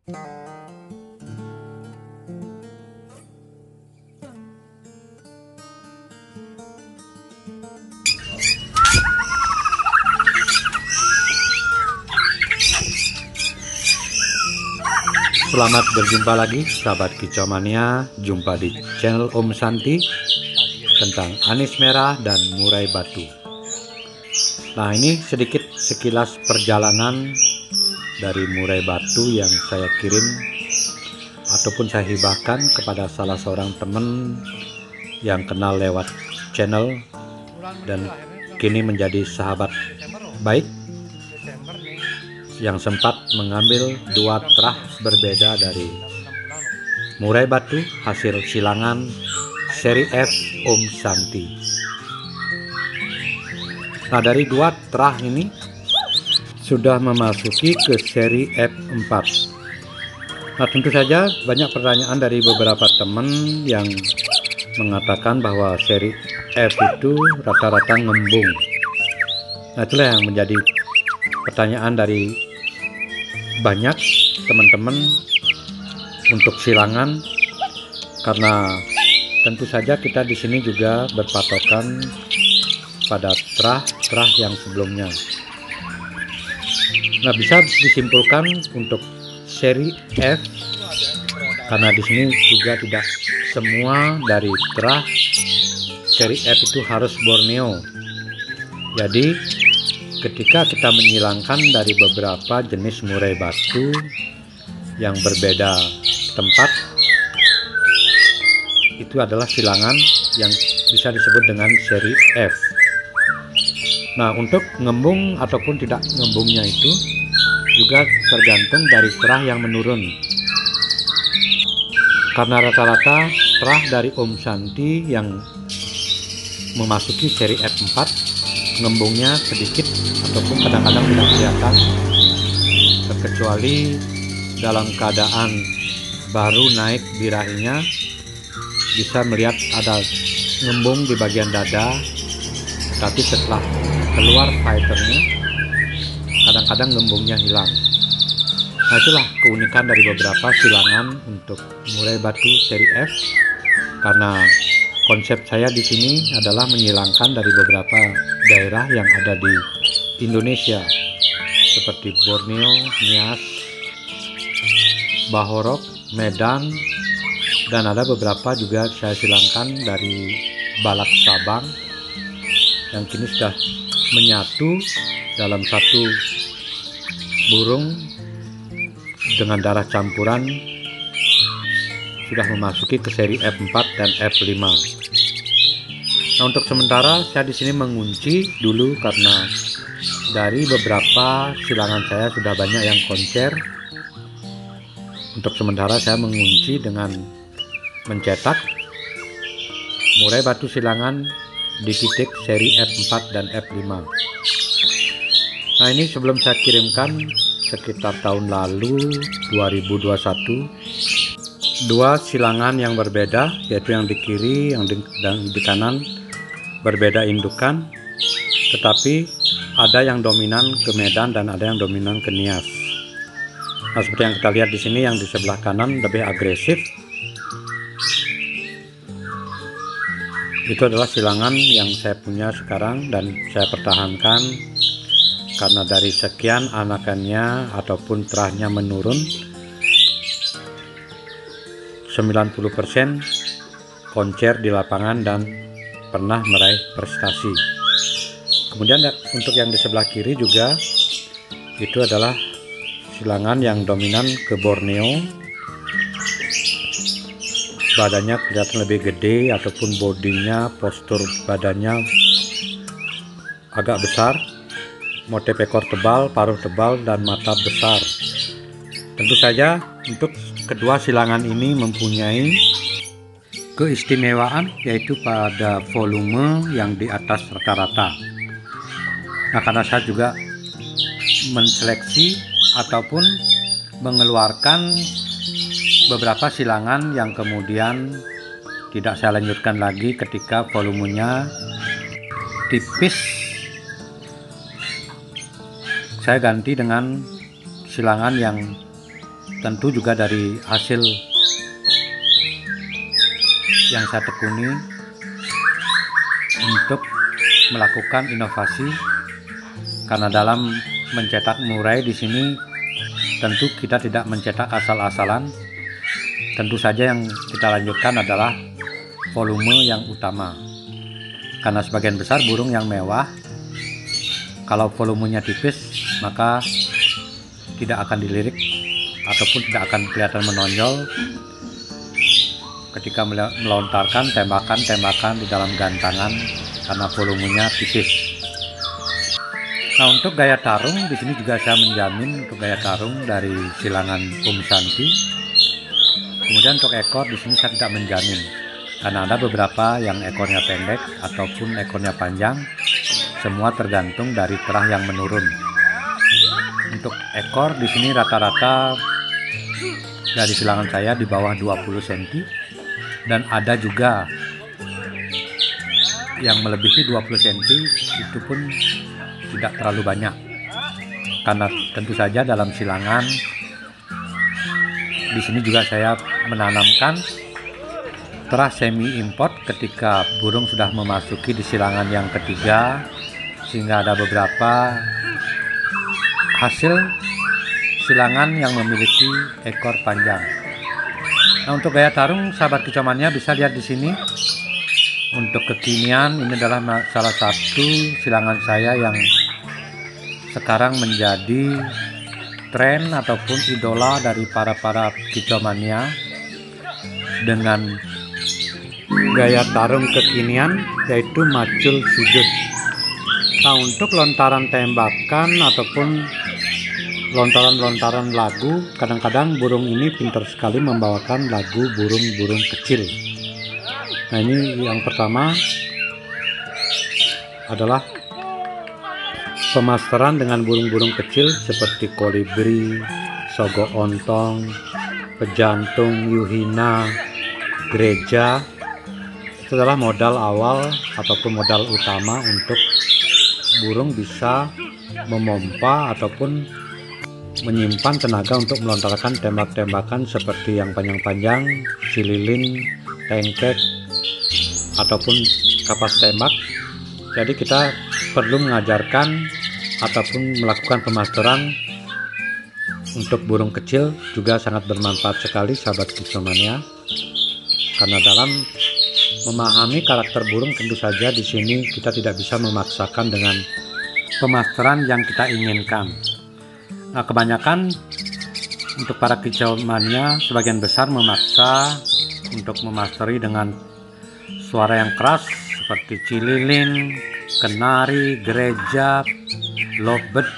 Selamat berjumpa lagi sahabat Kicau Mania. Jumpa di channel Om Santi tentang anis merah dan murai batu. Nah, ini sedikit sekilas perjalanan dari murai batu yang saya kirim ataupun saya hibahkan kepada salah seorang teman yang kenal lewat channel dan kini menjadi sahabat baik, yang sempat mengambil dua terah berbeda dari murai batu hasil silangan seri F Om Santi. Nah, dari dua terah ini sudah memasuki ke seri F4. Nah, tentu saja banyak pertanyaan dari beberapa teman yang mengatakan bahwa seri F itu rata-rata ngembung. Nah, itulah yang menjadi pertanyaan dari banyak teman-teman untuk silangan, karena tentu saja kita di sini juga berpatokan pada terah yang sebelumnya. Nah, bisa disimpulkan untuk seri F, karena di sini juga tidak semua dari terah seri F itu harus Borneo. Jadi ketika kita menyilangkan dari beberapa jenis murai batu yang berbeda tempat, itu adalah silangan yang bisa disebut dengan seri F. Nah, untuk ngembung ataupun tidak ngembungnya itu juga tergantung dari terah yang menurun. Karena rata-rata terah dari Om Santi yang memasuki seri F4 ngembungnya sedikit ataupun kadang-kadang tidak kelihatan, terkecuali dalam keadaan baru naik birahinya bisa melihat ada ngembung di bagian dada, tetapi setelah keluar fighternya kadang-kadang ngembungnya hilang. Nah, itulah keunikan dari beberapa silangan untuk murai batu seri F, karena konsep saya di sini adalah menyilangkan dari beberapa daerah yang ada di Indonesia seperti Borneo, Nias, Bahorok, Medan, dan ada beberapa juga saya silangkan dari Balak Sabang yang kini sudah menyatu dalam satu burung dengan darah campuran, sudah memasuki ke seri F4 dan F5. Nah, untuk sementara saya di sini mengunci dulu karena dari beberapa silangan saya sudah banyak yang konser. Untuk sementara saya mengunci dengan mencetak murai batu silangan di titik seri F4 dan F5. Nah, ini sebelum saya kirimkan sekitar tahun lalu 2021, dua silangan yang berbeda, yaitu yang di kiri yang di kanan berbeda indukan, tetapi ada yang dominan ke Medan dan ada yang dominan ke Nias. Nah, seperti yang kita lihat di sini, yang di sebelah kanan lebih agresif. Itu adalah silangan yang saya punya sekarang dan saya pertahankan karena dari sekian anakannya ataupun terahnya menurun, 90% konser di lapangan dan pernah meraih prestasi. Kemudian untuk yang di sebelah kiri juga itu adalah silangan yang dominan ke Borneo. Badannya kelihatan lebih gede ataupun bodinya, postur badannya agak besar, motif ekor tebal, paruh tebal, dan mata besar. Tentu saja untuk kedua silangan ini mempunyai keistimewaan, yaitu pada volume yang di atas rata-rata. Nah, karena saya juga menseleksi ataupun mengeluarkan beberapa silangan yang kemudian tidak saya lanjutkan lagi ketika volumenya tipis, saya ganti dengan silangan yang tentu juga dari hasil yang saya tekuni untuk melakukan inovasi, karena dalam mencetak murai di sini tentu kita tidak mencetak asal-asalan. Tentu saja yang kita lanjutkan adalah volume yang utama, karena sebagian besar burung yang mewah kalau volumenya tipis maka tidak akan dilirik ataupun tidak akan kelihatan menonjol ketika melontarkan tembakan-tembakan di dalam gantangan karena volumenya tipis. Nah, untuk gaya tarung di sini juga saya menjamin untuk gaya tarung dari silangan Om Shanti. Kemudian untuk ekor di sini saya tidak menjamin, karena ada beberapa yang ekornya pendek ataupun ekornya panjang, semua tergantung dari terah yang menurun. Untuk ekor di sini rata-rata dari silangan saya di bawah 20 cm, dan ada juga yang melebihi 20 cm, itu pun tidak terlalu banyak, karena tentu saja dalam silangan di sini juga saya menanamkan terah semi import ketika burung sudah memasuki di silangan yang ketiga, sehingga ada beberapa hasil silangan yang memiliki ekor panjang. Nah, untuk gaya tarung sahabat kicauannya bisa lihat di sini. Untuk kekinian ini adalah salah satu silangan saya yang sekarang menjadi tren ataupun idola dari para kicauannya dengan gaya tarung kekinian, yaitu macul sujud. Nah, untuk lontaran tembakan ataupun lontaran-lontaran lagu, kadang-kadang burung ini pintar sekali membawakan lagu burung-burung kecil. Nah, ini yang pertama adalah pemasteran dengan burung-burung kecil seperti kolibri, sogo ontong, pejantung, yuhina, gereja. Itu adalah modal awal ataupun modal utama untuk burung bisa memompa ataupun menyimpan tenaga untuk melontarkan tembak-tembakan seperti yang panjang-panjang, cililin, tengkek, ataupun kapas tembak. Jadi kita perlu mengajarkan ataupun melakukan pemasteran untuk burung kecil juga sangat bermanfaat sekali sahabat kicauannya, karena dalam memahami karakter burung tentu saja di sini kita tidak bisa memaksakan dengan pemasteran yang kita inginkan. Nah, kebanyakan untuk para kicauannya sebagian besar memaksa untuk memasteri dengan suara yang keras seperti cililin, kenari, gereja, lovebird.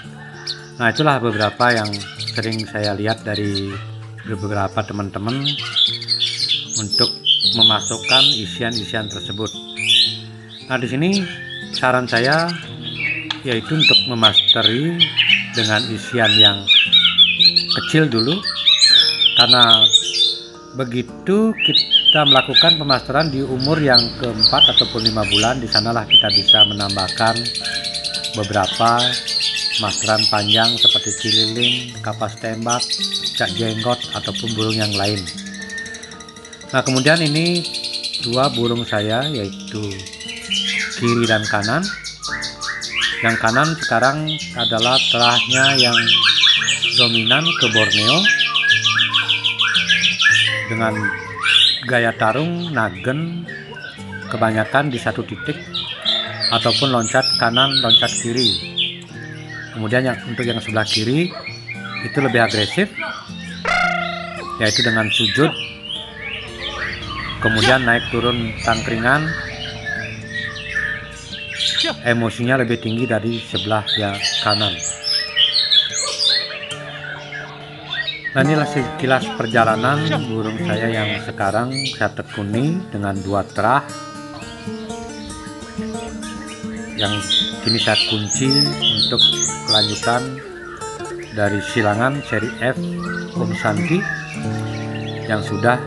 Nah, itulah beberapa yang sering saya lihat dari beberapa teman-teman untuk memasukkan isian-isian tersebut. Nah, di sini saran saya yaitu untuk memasteri dengan isian yang kecil dulu, karena begitu kita melakukan pemasteran di umur yang keempat ataupun 5 bulan, di sanalah kita bisa menambahkan beberapa masteran panjang seperti cililin, kapas tembak, cak jenggot ataupun burung yang lain. Nah, kemudian ini dua burung saya yaitu kiri dan kanan. Yang kanan sekarang adalah terahnya yang dominan ke Borneo dengan gaya tarung nagen kebanyakan di satu titik ataupun loncat kanan loncat kiri. Kemudian untuk yang sebelah kiri itu lebih agresif, yaitu dengan sujud, kemudian naik turun tangkringan, emosinya lebih tinggi dari sebelah yang kanan. Nah, inilah sekilas perjalanan burung saya yang sekarang saya tekuni dengan dua terah yang kini saya kunci untuk kelanjutan dari silangan seri F Om Shanti yang sudah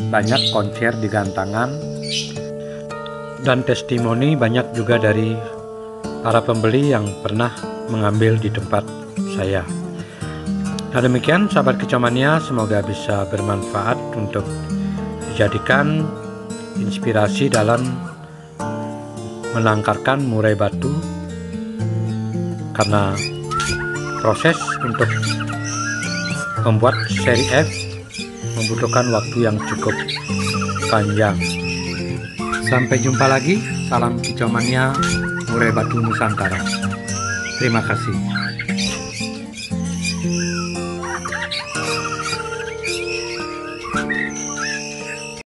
banyak konser di gantangan, dan testimoni banyak juga dari para pembeli yang pernah mengambil di tempat saya. Nah demikian sahabat kicauania, semoga bisa bermanfaat untuk dijadikan inspirasi dalam menangkarkan murai batu, karena proses untuk membuat seri F membutuhkan waktu yang cukup panjang. Sampai jumpa lagi, salam kicauania murai batu Nusantara. Terima kasih.